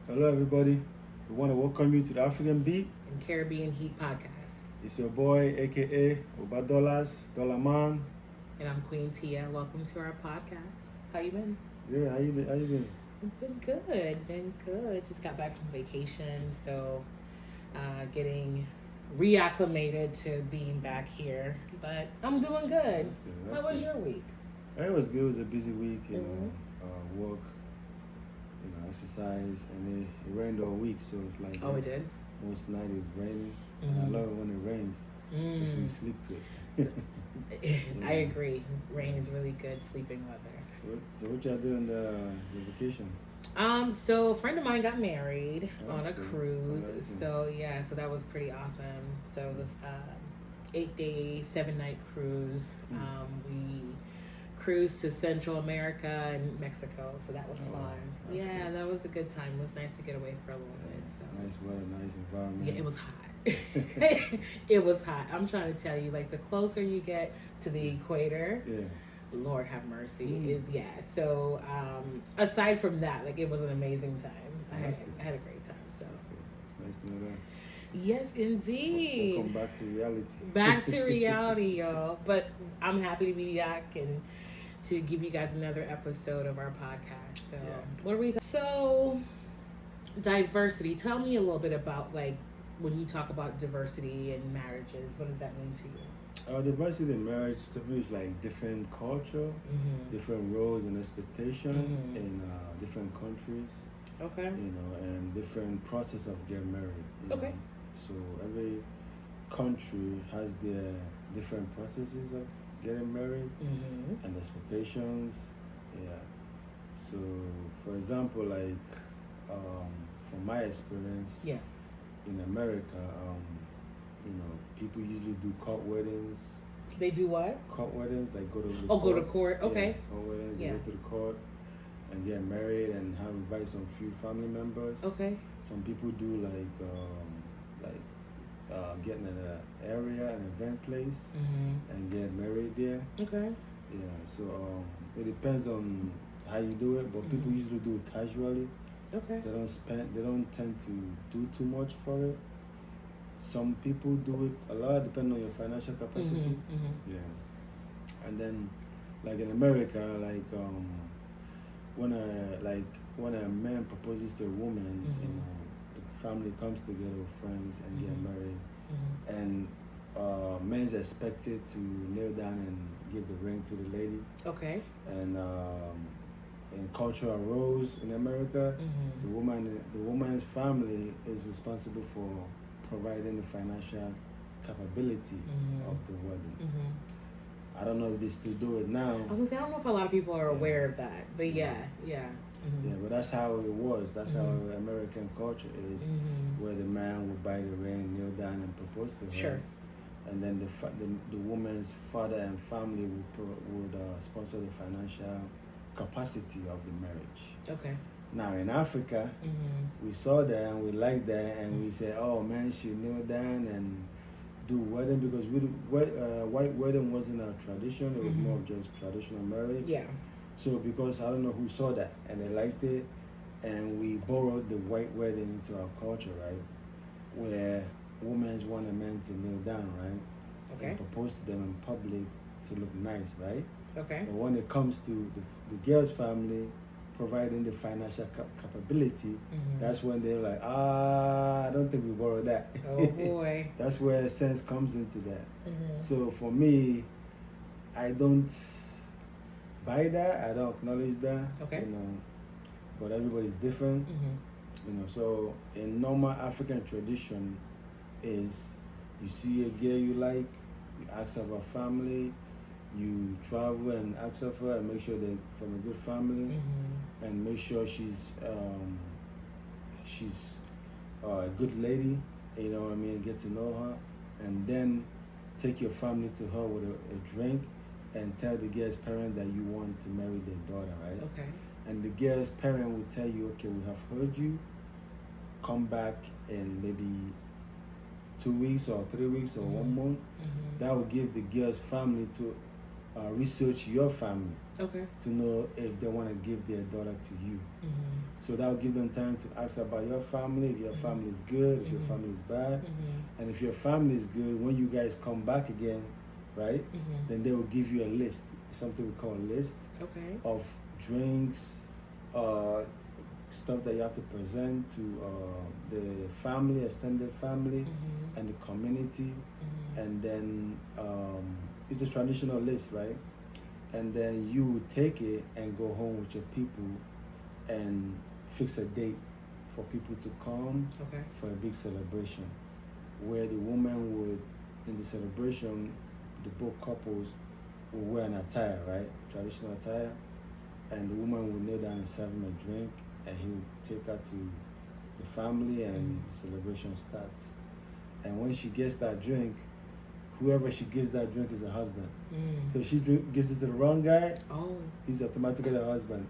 Hello, everybody. We want to welcome you to the African Beat. and Caribbean Heat Podcast. It's your boy, aka Oba Dollars, Dollar Man. And I'm Queen Teah. Welcome to our podcast. How you been? Yeah, how you been? How you been? I've been good. Just got back from vacation, so getting reacclimated to being back here. But I'm doing good. That's good. How was your week? It was good. It was a busy week. Mm-hmm. Work, exercise, and it rained all week. So it's like Oh, it did? most night it's raining. Mm-hmm. And I love it when it rains. Makes me sleep good. I agree. Rain is really good sleeping weather. So what y'all doing the vacation? So a friend of mine got married on a cool. cruise. Oh, that's So that was pretty awesome. So it was a 8-day, 7-night cruise. We cruised to Central America and Mexico, so that was fun. Yeah, cool. that was a good time. It was nice to get away for a little bit. So Nice weather, nice environment. yeah, it was hot. It was hot. I'm trying to tell you, like the closer you get to the equator, Yeah. Lord have mercy, So aside from that, like it was an amazing time. I had a great time. So That's good. It's nice to know that. yes, indeed. Welcome back to reality. Back to reality, y'all. But I'm happy to be back and to give you guys another episode of our podcast. So what are we? So diversity. Tell me a little bit about like when you talk about diversity in marriages. What does that mean to you? Diversity in marriage to me is like different culture, different roles and expectation in different countries. Okay. And different process of getting married. Okay. So every country has their different processes of getting married and expectations. Yeah. So for example, like from my experience, in America, people usually do court weddings. They do what? Court weddings, like go to the court. Go to court. Okay. Yeah, court weddings, Yeah. go to the court and get married and have invite some few family members. Okay. Some people do getting in an area, an event place, and get married there. Okay. Yeah. So it depends on how you do it, but people usually do it casually. Okay. They don't tend to do too much for it. Some people do it a lot, depending on your financial capacity. Yeah. And then, like in America, when a man proposes to a woman, the family comes together with friends and get married, and men's expected to kneel down and give the ring to the lady. Okay. And in cultural roles in America, the woman's family is responsible for providing the financial capability of the wedding. I don't know if they still do it now. I was gonna say I don't know if a lot of people are aware of that, but yeah. Yeah, but that's how it was. That's how American culture is, where the man would buy the ring, kneel down, and propose to her. Sure. And then the woman's father and family would sponsor the financial capacity of the marriage. Okay. Now in Africa, we saw that and we liked that, and we said, "Oh man, she kneel down and do wedding," because white wedding wasn't a tradition; it was more of just traditional marriage. Yeah. So because I don't know who saw that and they liked it, and we borrowed the white wedding into our culture, right? Where women want a man to kneel down, right? Okay. And propose to them in public to look nice, right? Okay. But when it comes to the girl's family providing the financial capability, that's when they're like, I don't think we borrowed that. Oh boy. That's where sense comes into that. So for me, I don't buy that. I don't acknowledge that. Okay. But everybody's different. So in normal African tradition is you see a girl you like, you ask of her family, you travel and ask of her and make sure they're from a good family, and make sure she's a good lady, get to know her, and then take your family to her with a drink and tell the girl's parent that you want to marry their daughter, right? Okay. And the girl's parent will tell you, okay, we have heard you, come back in maybe 2 weeks or 3 weeks or 1 month. That will give the girl's family to research your family. to know if they want to give their daughter to you. So that will give them time to ask about your family, if your family is good, if your family is bad. And if your family is good, when you guys come back again, right, then they will give you a list, something we call a list of drinks, stuff that you have to present to the family, extended family, and the community. And then it's a traditional list, right? And then you take it and go home with your people and fix a date for people to come for a big celebration, where the woman would, in the celebration, the both couples will wear an attire, right? Traditional attire. And the woman would kneel down and serve him a drink, and he would take her to the family, and the celebration starts. And when she gets that drink, whoever she gives that drink is the husband. So if she gives it to the wrong guy, he's automatically the husband.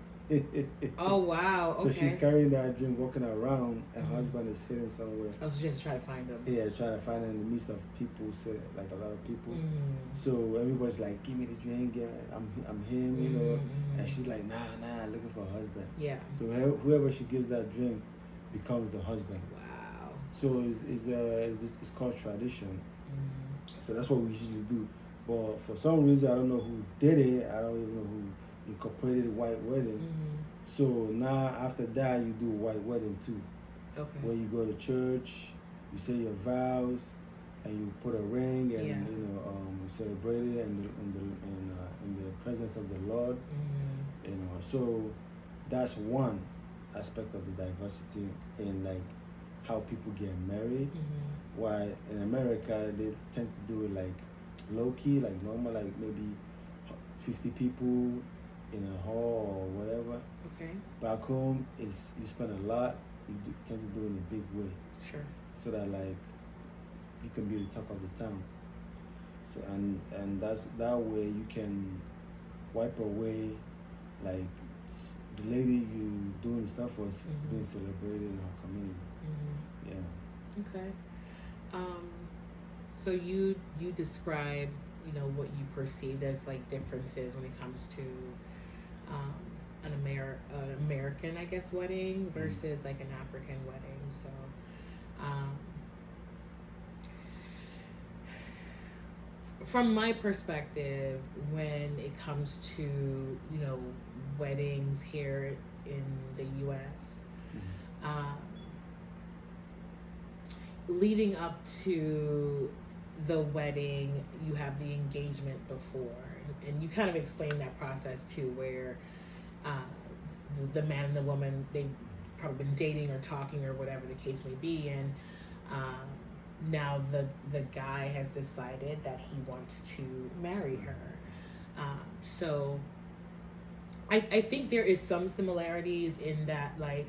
Oh, wow. So she's carrying that drink, walking around, and her husband is sitting somewhere. Oh, so just try to find him. Yeah, trying to find him in the midst of people, like a lot of people. So everybody's like, give me the drink, I'm him, you know. And she's like, nah, looking for a husband. Yeah. So whoever she gives that drink becomes the husband. Wow. So it's called tradition. So that's what we usually do. But for some reason, I don't know who did it. I don't even know who incorporated white wedding. So now after that, you do white wedding too. Where you go to church, you say your vows, and you put a ring, and you celebrate it in the presence of the Lord. You know, so that's one aspect of the diversity in like how people get married. Why in America they tend to do it like low key, like normal, like maybe 50 people in a hall or whatever. Back home is you spend a lot. You tend to do it in a big way. So that like you can be the talk of the town. So and that's that way you can wipe away like the lady you doing stuff for being celebrated in our community. So you describe, you know, what you perceive as like differences when it comes to an American, I guess, wedding versus like an African wedding. So from my perspective, when it comes to, you know, weddings here in the U.S., leading up to the wedding, you have the engagement before, and you kind of explain that process too, where the man and the woman, they've probably been dating or talking or whatever the case may be, and now the guy has decided that he wants to marry her. So I think there is some similarities in that, like,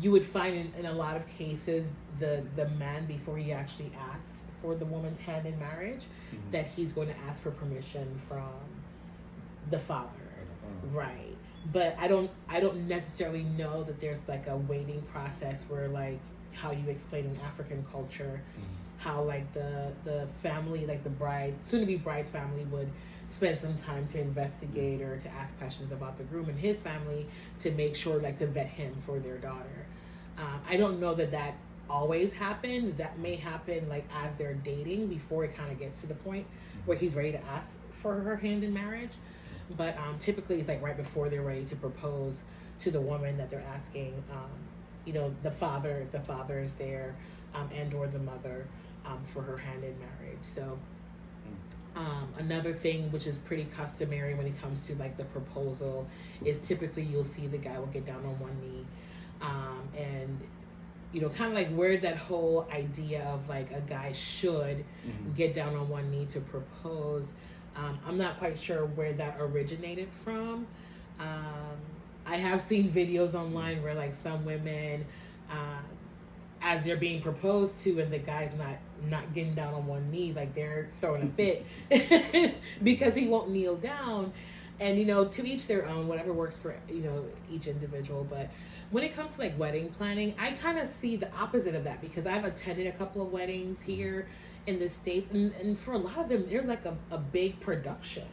you would find in a lot of cases the man, before he actually asks for the woman's hand in marriage, that he's going to ask for permission from the father, right? But I don't necessarily know that there's like a waiting process where, like how you explain in African culture, how like the family, like the bride, soon to be bride's family, would spend some time to investigate or to ask questions about the groom and his family to make sure, like, to vet him for their daughter. I don't know that always happens. That may happen like as they're dating, before it kind of gets to the point where he's ready to ask for her hand in marriage. But typically it's like right before they're ready to propose to the woman that they're asking, you know, the father, if the father is there, and or the mother, for her hand in marriage. So another thing which is pretty customary when it comes to like the proposal is typically you'll see the guy will get down on one knee, and you know, kind of like where that whole idea of like a guy should get down on one knee to propose. I'm not quite sure where that originated from. I have seen videos online where like some women, as they're being proposed to and the guy's not getting down on one knee, like they're throwing a fit because he won't kneel down. And, you know, to each their own, whatever works for, you know, each individual. But when it comes to like wedding planning, I kind of see the opposite of that, because I've attended a couple of weddings here in the States, and for a lot of them, they're like a big production.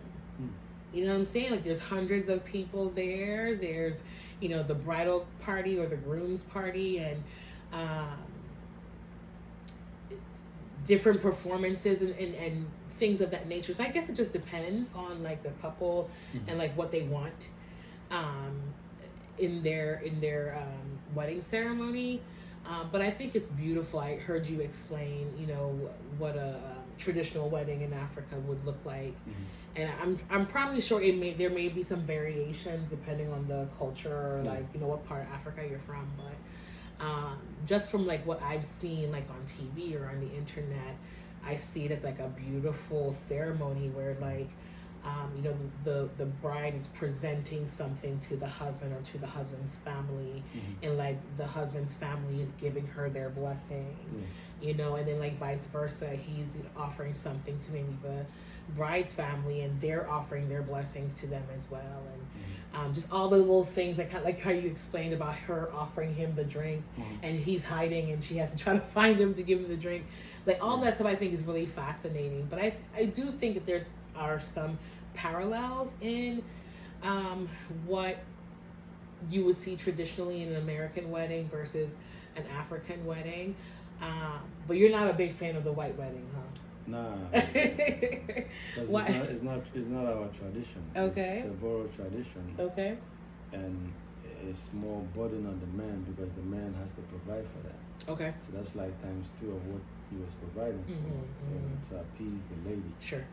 You know what I'm saying? Like there's hundreds of people there. There's, the bridal party or the groom's party, and different performances and things of that nature. So I guess it just depends on like the couple and like what they want in their wedding ceremony. But I think it's beautiful. I heard you explain, what a traditional wedding in Africa would look like, and I'm probably sure there may be some variations depending on the culture or like what part of Africa you're from. But just from like what I've seen like on TV or on the internet, I see it as like a beautiful ceremony where like the bride is presenting something to the husband or to the husband's family, and like the husband's family is giving her their blessing, and then like vice versa, he's offering something to maybe the bride's family and they're offering their blessings to them as well, and just all the little things that kind of like how you explained about her offering him the drink and he's hiding and she has to try to find him to give him the drink, like all that stuff I think is really fascinating. But I do think that there are some parallels in what you would see traditionally in an American wedding versus an African wedding, but you're not a big fan of the white wedding, huh? Nah, because it's not our tradition. Okay, it's a borrowed tradition. Okay, and it's more burden on the man because the man has to provide for that. Okay, so that's like times 2 of what he was providing for, to appease the lady. Sure.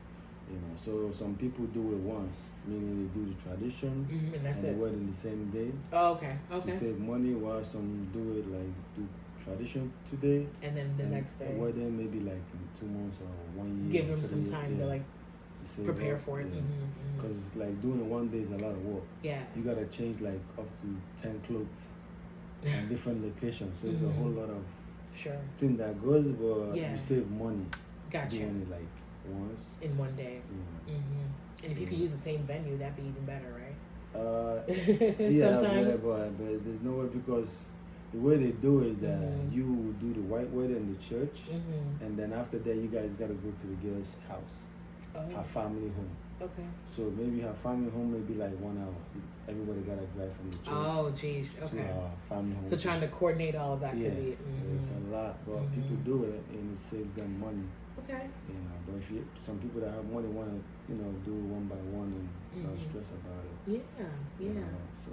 So some people do it once, meaning they do the tradition and that's the wedding the same day. Oh, okay. To save money, while some do it like do tradition today, and then the next day wedding maybe like in 2 months or 1 year. Give them some time to like to prepare up, for it. Because like doing it one day is a lot of work. Yeah. You gotta change like up to 10 clothes in different locations, so it's a whole lot of thing that goes, but you save money. Gotcha. Doing it like once in one day. And if you could use the same venue, that'd be even better, right? Yeah, sometimes. But there's no way, because the way they do is that you do the white wedding in the church, and then after that you guys gotta go to the girl's house, her family home. Okay. So maybe her family home may be like 1 hour. Everybody gotta drive from the church. Oh, geez. Okay. To her family home. So trying to coordinate all of that could be. So it's a lot, but people do it and it saves them money. Okay. But if some people that have money want to, do it one by one and don't stress about it. Yeah. So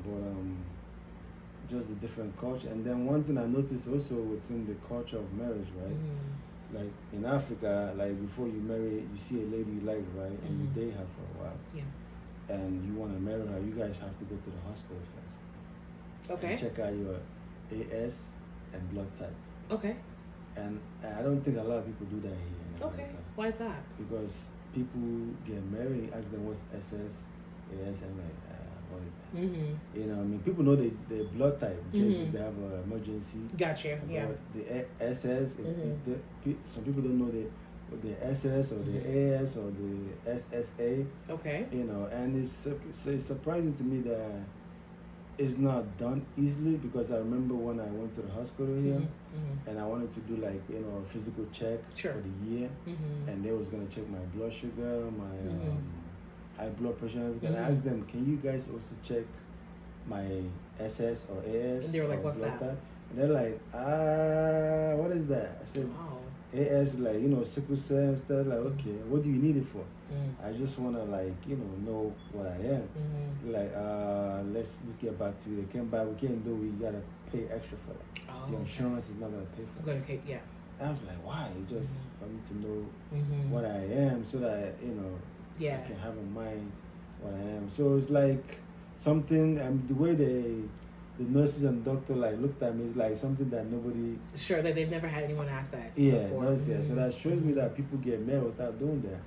but just the different culture. And then one thing I noticed also within the culture of marriage, right? Like in Africa, like before you marry, you see a lady you like, right? And you date her for a while. Yeah. And you want to marry her, you guys have to go to the hospital first. Okay. And check out your AS and blood type. Okay. And I don't think a lot of people do that here in America. Okay. Why is that? Because people get married, ask them what's SS, AS, and like, what is that? People know the blood type in case if they have an emergency. Gotcha. Yeah. The SS, some people don't know the SS or the AS or the SSA. Okay. And it's surprising to me that it's not done easily, because I remember when I went to the hospital here and I wanted to do like a physical check for the year, and they was gonna check my blood sugar, my high blood pressure, and everything. I asked them, can you guys also check my SS or AS? And they were like, what's that? Type? And they're like, what is that? I said, AS, like, sickle cell and stuff. Like, okay, what do you need it for? I just want to, like, know what I am. Like, let's get back to you. They came back, we can't do it. We got to pay extra for that. Your insurance is not going to pay for it. Yeah. I was like, why? Just for me to know what I am, so that, I can have in mind what I am. So it's like something, the way the nurses and doctor like looked at me is like something that nobody. Sure, that they've never had anyone ask that. Yeah, so that shows me that people get married without doing that,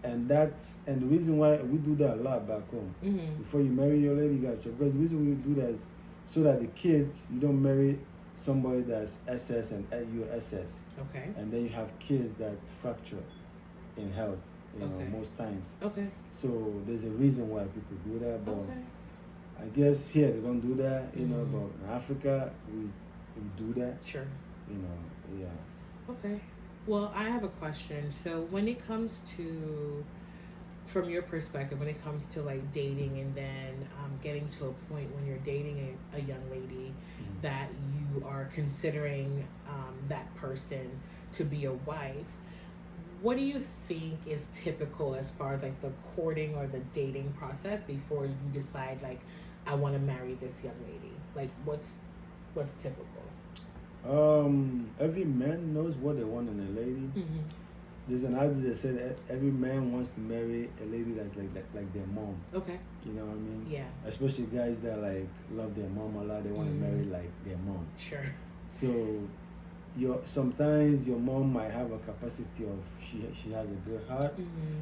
and the reason why we do that a lot back home. Before you marry your lady, you got to check. Because the reason we do that is so that the kids, you don't marry somebody that's SS and you're SS. Okay. And then you have kids that fracture in health. Most times. Okay. So there's a reason why people do that, but. Okay. I guess here they don't do that, but in Africa we do that. Sure. Yeah. Okay. Well, I have a question. So when it comes to from your perspective, when it comes to like dating and then getting to a point when you're dating a young lady that you are considering that person to be a wife, what do you think is typical as far as like the courting or the dating process before you decide like I want to marry this young lady? Like what's typical? Every man knows what they want in a lady. There's an adage that said every man wants to marry a lady that's like their mom. Okay. You know what I mean? Yeah. Especially guys that like love their mom a lot. They want to marry like their mom. Sure. So, sometimes your mom might have a capacity of she has a good heart.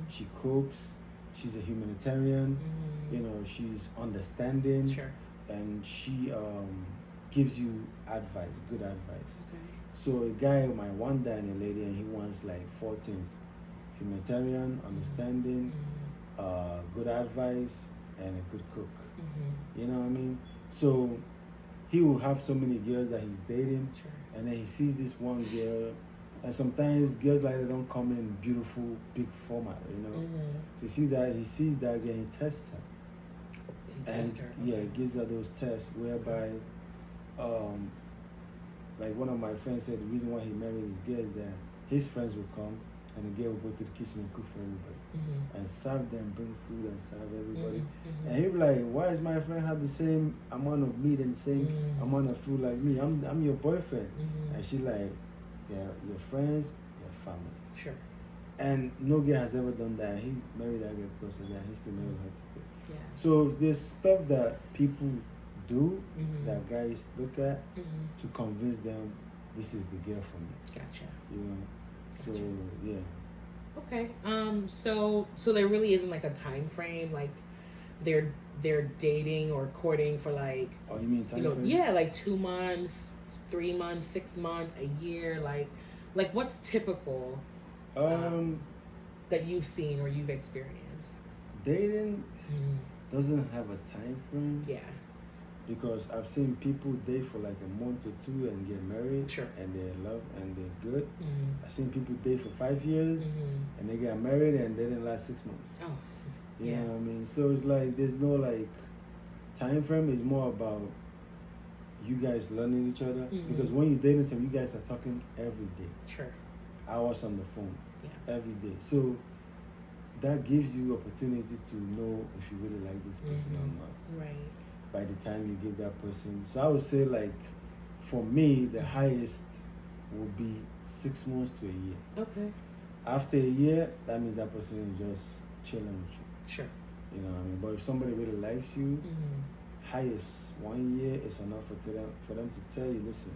She cooks. She's a humanitarian. You know, she's understanding. Sure. And she gives you advice, good advice. Okay. So a guy might want that in a lady, and he wants like 4 things: humanitarian, understanding, good advice, and a good cook. You know what I mean? So he will have so many girls that he's dating, and then he sees this one girl, and sometimes girls like that don't come in beautiful big format, you know. So he sees that girl, and he tests her. Yeah, he gives her those tests whereby, like one of my friends said, the reason why he married his girl is that his friends will come and the girl will go to the kitchen and cook for everybody and serve them, bring food and serve everybody. And he'll be like, why does my friend have the same amount of meat and the same amount of food like me? I'm your boyfriend. And she like, yeah, your friends, your family. Sure. And no girl has ever done that. He's married that girl because of that. He's still married her today. Yeah. So there's stuff that people do that guys look at to convince them this is the girl for me. Gotcha. You know. Gotcha. So yeah. Okay. So there really isn't like a time frame, like they're dating or courting for like, oh, you mean time frame? Yeah, like 2 months, 3 months, 6 months, a year, like what's typical that you've seen or you've experienced? Dating doesn't have a time frame. Yeah. Because I've seen people date for like a month or 2 and get married. Sure. And they're love and they're good. I've seen people date for 5 years and they get married and they didn't last 6 months. Oh. You know what I mean? So it's like there's no like time frame. It's more about you guys learning each other. Because when you're dating someone, you guys are talking every day. Sure. Hours on the phone. Yeah. Every day. So that gives you opportunity to know if you really like this person or not. Right. By the time you give that person. So I would say like for me the highest would be 6 months to a year. Okay. After a year, that means that person is just chilling with you. Sure. You know what I mean? But if somebody really likes you, highest 1 year is enough for them to tell you, listen,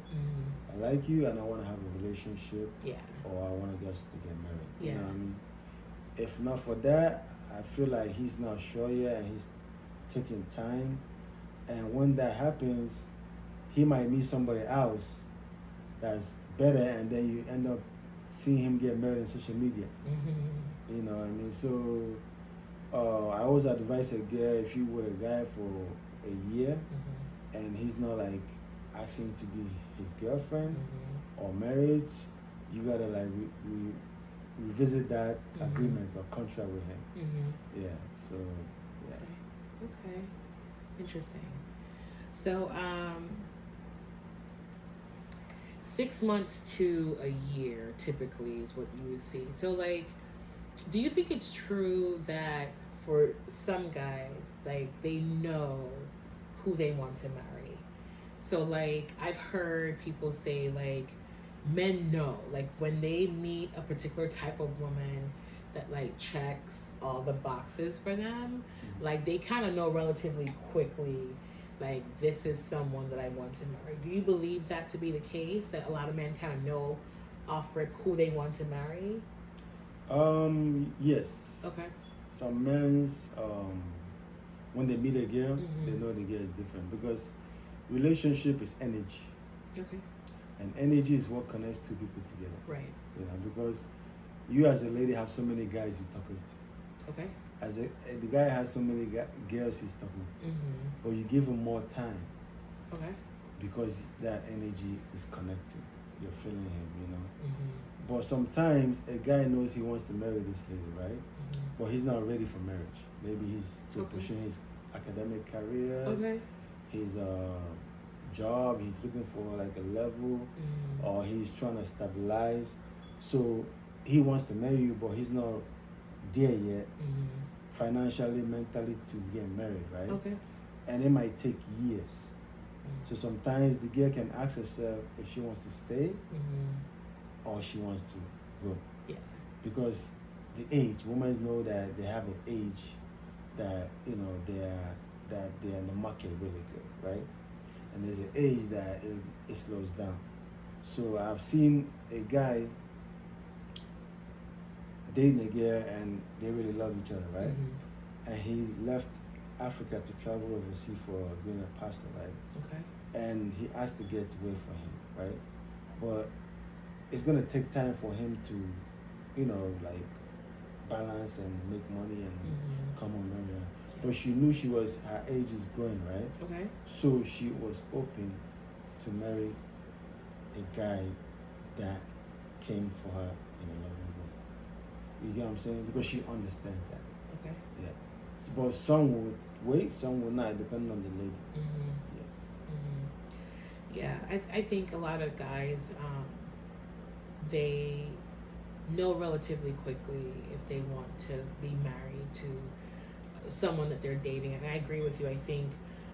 I like you and I want to have a relationship. Yeah. Or I want us to get married. Yeah. You know what I mean? If not for that, I feel like he's not sure yet and he's taking time. And when that happens, he might meet somebody else that's better, and then you end up seeing him get married on social media. You know what I mean? So I always advise a girl, if you with a guy for a year and he's not like asking to be his girlfriend or marriage, you gotta like revisit that agreement or contract with him. Yeah. So yeah. Okay. Interesting. So 6 months to a year typically is what you would see. So like, do you think it's true that for some guys, like they know who they want to marry? So like I've heard people say like men know, like when they meet a particular type of woman that like checks all the boxes for them, like they kind of know relatively quickly, like this is someone that I want to marry. Do you believe that to be the case, that a lot of men kind of know off rip who they want to marry? Yes. Okay. Some men, when they meet a girl, they know the girl is different because relationship is energy. Okay. And energy is what connects two people together. Right. You know, because you as a lady have so many guys you're talking to. Okay. The guy has so many girls he's talking to. But you give him more time. Okay. Because that energy is connecting. you're feeling him, you know. But sometimes a guy knows he wants to marry this lady, right? But he's not ready for marriage. Maybe he's still pursuing his academic career, his job, he's looking for like a level, or he's trying to stabilize. So he wants to marry you, but he's not there yet, financially, mentally, to get married, right? And it might take years. So sometimes the girl can ask herself if she wants to stay or she wants to go. Because the age, women know that they have an age that, you know, they're in the market really good, right? And there's an age that it slows down. So I've seen a guy dating a girl and they really love each other, right? And he left Africa to travel overseas for being a pastor, right? And he asked the girl to wait for him, right? But it's gonna take time for him to, you know, like balance and make money and come on marry her. But she knew her age is growing, right? So she was open to marry a guy that came for her in a loving way. You get what I'm saying? Because she understands that. Yeah. So, but some would wait, some would not, depending on the lady. Yes. Yeah, I think a lot of guys, they know relatively quickly if they want to be married to someone that they're dating. And I agree with you. I think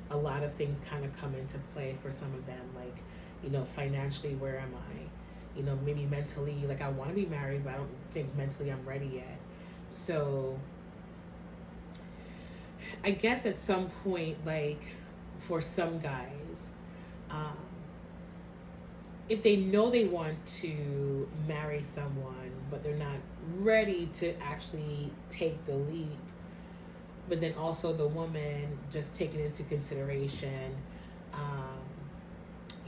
a lot of things kind of come into play for some of them, like, you know, financially, where am I? You know, maybe mentally, like, I want to be married, but I don't think mentally I'm ready yet. So I guess at some point, like, for some guys, if they know they want to marry someone, but they're not ready to actually take the leap, but then also the woman just taking into consideration,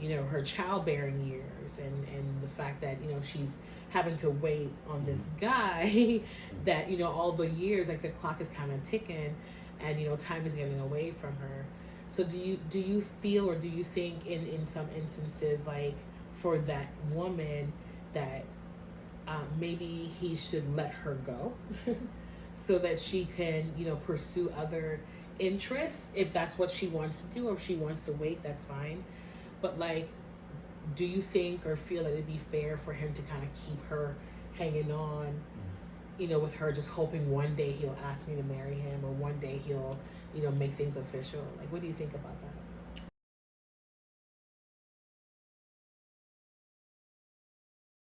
you know, her childbearing years and the fact that, you know, she's having to wait on this guy that, you know, all the years, like the clock is kind of ticking and, you know, time is getting away from her. So do you feel, or do you think in some instances, like for that woman, that maybe he should let her go so that she can, you know, pursue other interests if that's what she wants to do, or if she wants to wait, that's fine. But like, do you think or feel that it'd be fair for him to kind of keep her hanging on, you know, with her just hoping one day he'll ask me to marry him, or one day he'll, you know, make things official? Like, what do you think about that?